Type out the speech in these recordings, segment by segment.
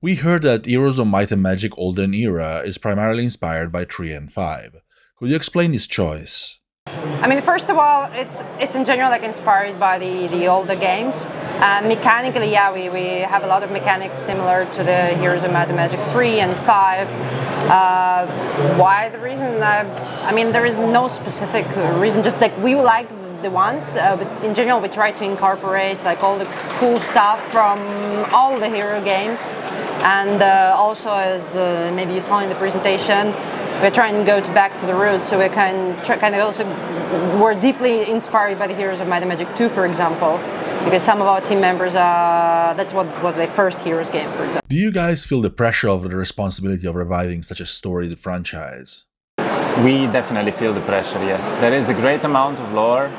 We heard that Heroes of Might and Magic Olden Era is primarily inspired by 3 and 5. Could you explain this choice? I mean, first of all, it's in general like inspired by the older games. Mechanically, yeah, we have a lot of mechanics similar to the Heroes of Might and Magic 3 and 5. Why the reason? I mean, there is no specific reason. Just like we like the ones, but in general, we try to incorporate like all the cool stuff from all the hero games, and also as maybe you saw in the presentation, we're trying to go back to the roots, so we can kind of also we're deeply inspired by the Heroes of Might and Magic 2, for example, because some of our team members that's what was their first Heroes game, for example. Do you guys feel the pressure of the responsibility of reviving such a storied franchise? We definitely feel the pressure, yes. There is a great amount of lore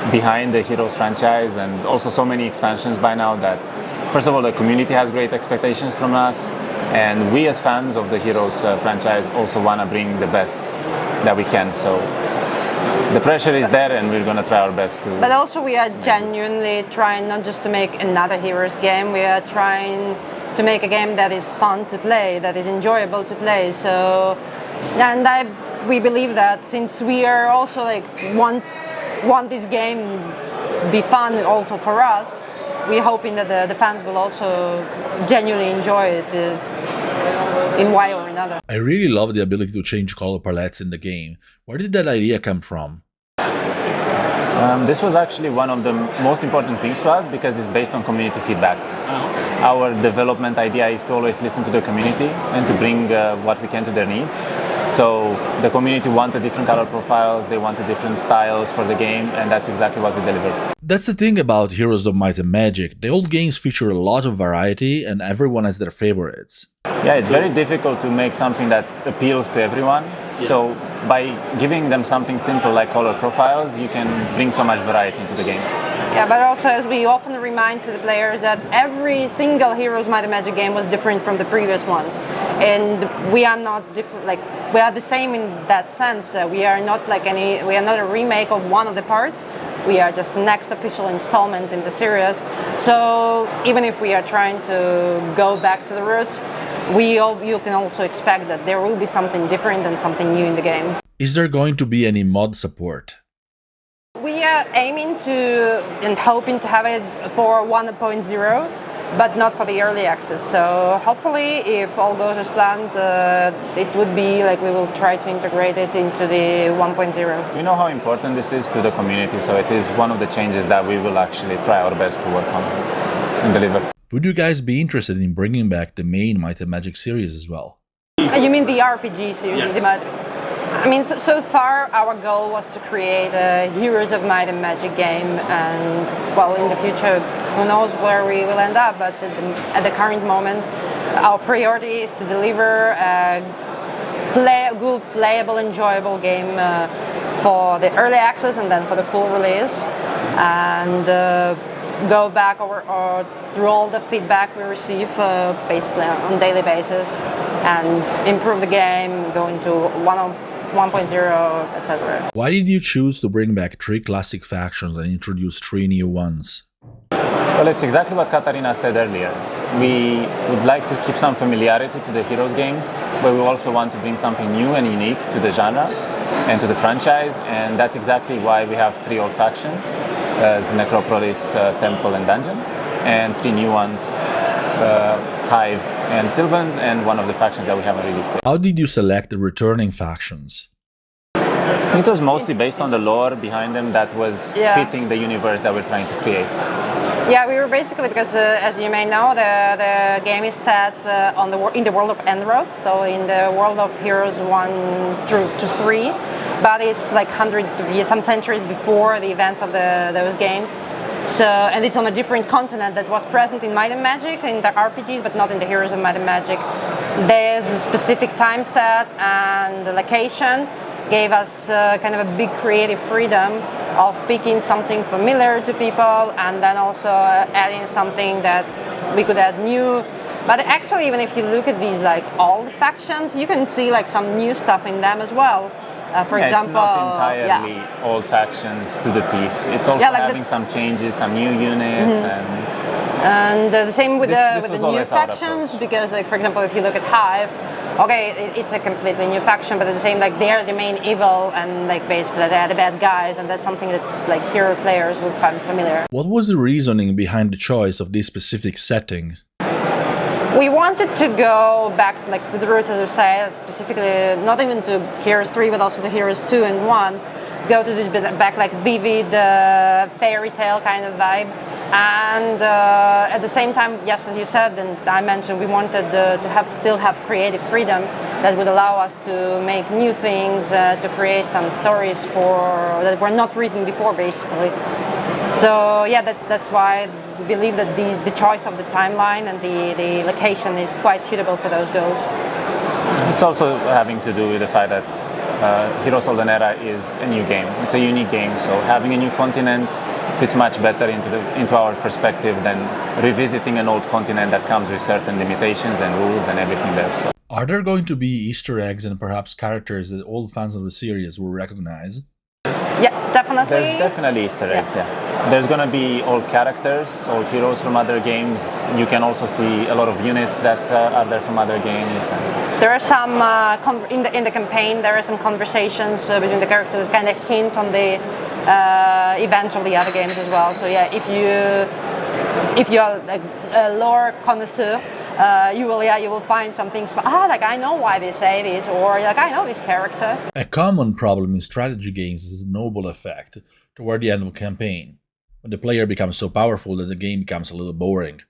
behind the Heroes franchise, and also so many expansions by now that, first of all, the community has great expectations from us, and we as fans of the Heroes franchise also want to bring the best that we can. So the pressure is there, and we're going to try our best to... But also we are genuinely trying not just to make another Heroes game, we are trying to make a game that is fun to play, that is enjoyable to play. So, and we believe that since we are also like want this game be fun also for us, we're hoping that the fans will also genuinely enjoy it in one or another. I really love the ability to change color palettes in the game. Where did that idea come from? This was actually one of the most important things to us because it's based on community feedback. Our development idea is to always listen to the community and to bring what we can to their needs. So the community wanted different color profiles, they wanted different styles for the game, and that's exactly what we delivered. That's the thing about Heroes of Might and Magic. The old games feature a lot of variety and everyone has their favorites. Yeah, it's very difficult to make something that appeals to everyone. So by giving them something simple like color profiles, you can bring so much variety into the game. Yeah, but also as we often remind to the players that every single Heroes Might and Magic game was different from the previous ones, and we are not different. Like we are the same in that sense. We are not like we are not a remake of one of the parts. We are just the next official installment in the series. So even if we are trying to go back to the roots, you can also expect that there will be something different and something new in the game. Is there going to be any mod support? We are aiming to and hoping to have it for 1.0, but not for the early access. So hopefully, if all goes as planned, it would be like we will try to integrate it into the 1.0. We know how important this is to the community, so it is one of the changes that we will actually try our best to work on and deliver. Would you guys be interested in bringing back the main Might and Magic series as well? You mean the RPG series? Yes. I mean, so far our goal was to create a Heroes of Might and Magic game, and well, in the future, who knows where we will end up, but at the current moment, our priority is to deliver a good, playable, enjoyable game for the early access and then for the full release, and go back or through all the feedback we receive basically on a daily basis and improve the game, go into 1.0, etc. Why did you choose to bring back 3 classic factions and introduce 3 new ones? Well, it's exactly what Katharina said earlier. We would like to keep some familiarity to the Heroes games, but we also want to bring something new and unique to the genre and to the franchise, and that's exactly why we have 3 old factions, as Necropolis, Temple and Dungeon, and 3 new ones, Hive and Sylvans, and one of the factions that we haven't released yet. How did you select the returning factions? It was mostly based on the lore behind them that was fitting the universe that we're trying to create. Yeah, we were basically, because as you may know, the game is set in the world of Enroth, so in the world of Heroes 1 through to 3, but it's like some centuries before the events of those games. So, and it's on a different continent that was present in Might and Magic, in the RPGs, but not in the Heroes of Might and Magic. There's a specific time set and the location gave us kind of a big creative freedom of picking something familiar to people and then also adding something that we could add new. But actually, even if you look at these like old factions, you can see like some new stuff in them as well. For example, it's not entirely old factions to the teeth. It's also like having some changes, some new units, And the same with This the was new always our factions, approach. because, like, for example, if you look at Hive, okay, it's a completely new faction, but at the same, like, they're the main evil, and like basically they're the bad guys, and that's something that like hero players will find familiar. What was the reasoning behind the choice of this specific setting? We wanted to go back, like, to the roots, as you say, specifically not even to Heroes 3, but also to Heroes 2 and 1. Go to this bit back, like, vivid fairy tale kind of vibe. And at the same time, yes, as you said, and I mentioned, we wanted to still have creative freedom that would allow us to make new things, to create some stories that were not written before, basically. So yeah, that's why we believe that the choice of the timeline and the location is quite suitable for those goals. It's also having to do with the fact that Heroes Olden Era is a new game. It's a unique game, so having a new continent fits much better into our perspective than revisiting an old continent that comes with certain limitations and rules and everything there. So. Are there going to be Easter eggs and perhaps characters that old fans of the series will recognize? Yeah, definitely. There's definitely Easter eggs, yeah. There's going to be old characters, old heroes from other games. You can also see a lot of units that are there from other games. There are some, in the campaign, there are some conversations between the characters, kind of hint on the events of the other games as well. So yeah, if you are a lore connoisseur, you will find some things. Like, I know why they say this, or like, I know this character. A common problem in strategy games is the snowball effect toward the end of a campaign, when the player becomes so powerful that the game becomes a little boring.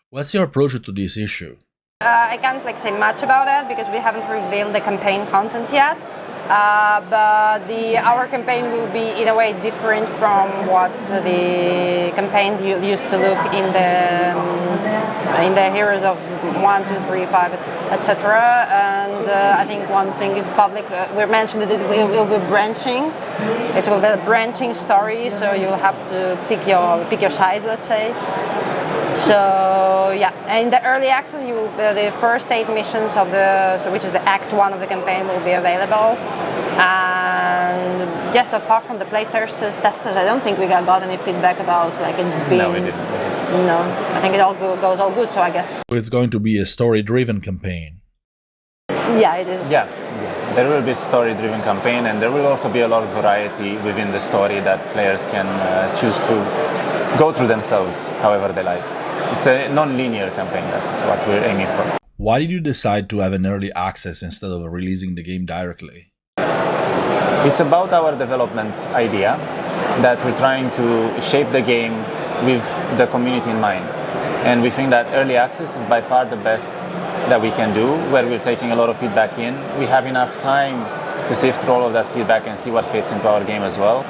What's your approach to this issue? I can't say much about that because we haven't revealed the campaign content yet. But our campaign will be in a way different from what the campaigns used to look in the Heroes of 1, 2, 3, 5, etc. And I think one thing is public. We mentioned that it will be branching. It will be a branching story, so you'll have to pick your sides, let's say. So yeah, in the early access, the first 8 missions which is the Act 1 of the campaign, will be available. And yes, so far from the playtesters, I don't think we got any feedback about it being. No, we didn't. No, I think it all goes all good. So I guess. It's going to be a story-driven campaign. Yeah, it is. Yeah. There will be a story-driven campaign, and there will also be a lot of variety within the story that players can choose to go through themselves, however they like. It's a non-linear campaign, that's what we're aiming for. Why did you decide to have an early access instead of releasing the game directly? It's about our development idea that we're trying to shape the game with the community in mind. And we think that early access is by far the best that we can do, where we're taking a lot of feedback in. We have enough time to sift through all of that feedback and see what fits into our game as well.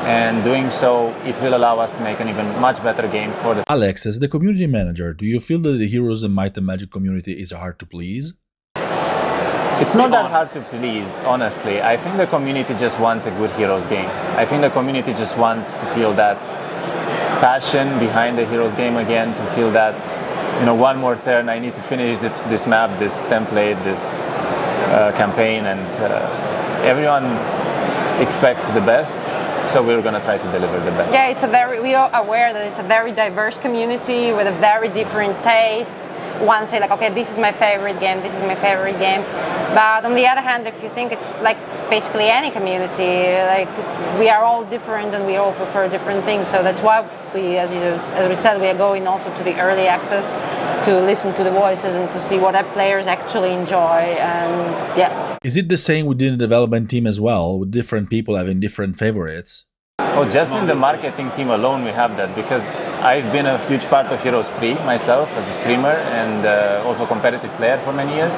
And doing so, it will allow us to make an even much better game for the... Alex, as the community manager, do you feel that the Heroes and Might and Magic community is hard to please? It's not that hard to please, honestly. I think the community just wants a good Heroes game. I think the community just wants to feel that passion behind the Heroes game again, to feel that, one more turn, I need to finish this map, this template, this campaign, and everyone expects the best. So we're going to try to deliver the best. Yeah, we are aware that it's a very diverse community with a very different tastes. One say okay, this is my favorite game, this is my favorite game. But on the other hand, if you think it's like basically any community, we are all different and we all prefer different things. So that's why as we said, we are going also to the early access to listen to the voices and to see what our players actually enjoy. And yeah. Is it the same within the development team as well, with different people having different favorites? Oh, just in the marketing team alone we have that, because I've been a huge part of Heroes 3 myself as a streamer and also competitive player for many years.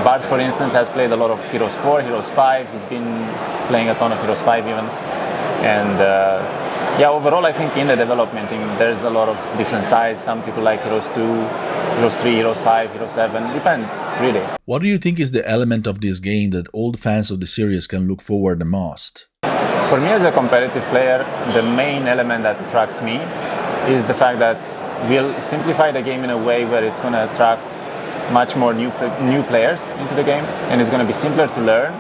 Bart, for instance, has played a lot of Heroes 4, Heroes 5, he's been playing a ton of Heroes 5 even. And overall I think in the development team there's a lot of different sides. Some people like Heroes 2, Heroes 3, Heroes 5, Heroes 7, depends, really. What do you think is the element of this game that old fans of the series can look forward the most? For me as a competitive player, the main element that attracts me is the fact that we'll simplify the game in a way where it's going to attract much more new players into the game, and it's going to be simpler to learn,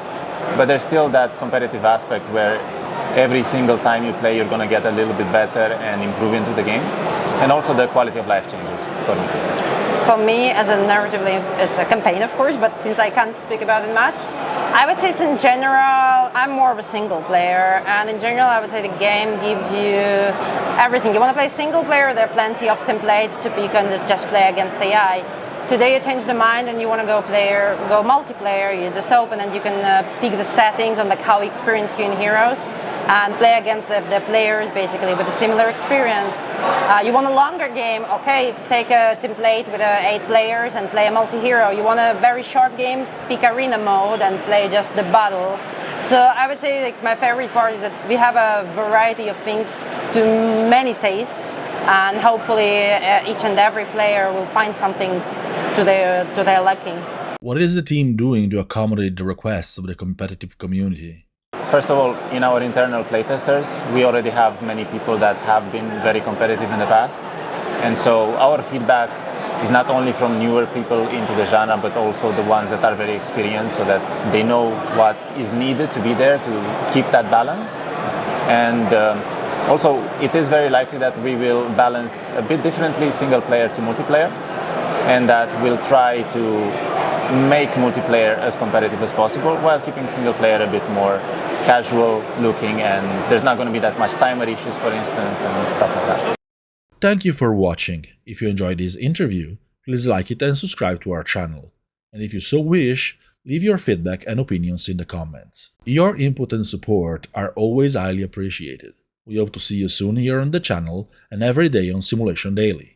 but there's still that competitive aspect where every single time you play you're going to get a little bit better and improve into the game. And also the quality of life changes for me. For me, as a narratively, it's a campaign, of course, but since I can't speak about it much, I would say it's in general, I'm more of a single player, and in general, I would say the game gives you everything. You want to play single player, there are plenty of templates to pick and just play against AI. Today you change the mind and you want to go multiplayer, you just open and you can pick the settings and like how you experience you in Heroes and play against the players basically with a similar experience. You want a longer game, okay, take a template with 8 players and play a multi-hero. You want a very short game, pick arena mode and play just the battle. So I would say like my favorite part is that we have a variety of things to many tastes, and hopefully each and every player will find something to their liking. What is the team doing to accommodate the requests of the competitive community? First of all, in our internal playtesters, we already have many people that have been very competitive in the past. And so our feedback is not only from newer people into the genre, but also the ones that are very experienced so that they know what is needed to be there to keep that balance. And also, it is very likely that we will balance a bit differently single player to multiplayer, and that we'll try to make multiplayer as competitive as possible while keeping single player a bit more casual looking, and there's not going to be that much timer issues, for instance, and stuff like that. Thank you for watching. If you enjoyed this interview, please like it and subscribe to our channel. And if you so wish, leave your feedback and opinions in the comments. Your input and support are always highly appreciated. We hope to see you soon here on the channel and every day on Simulation Daily.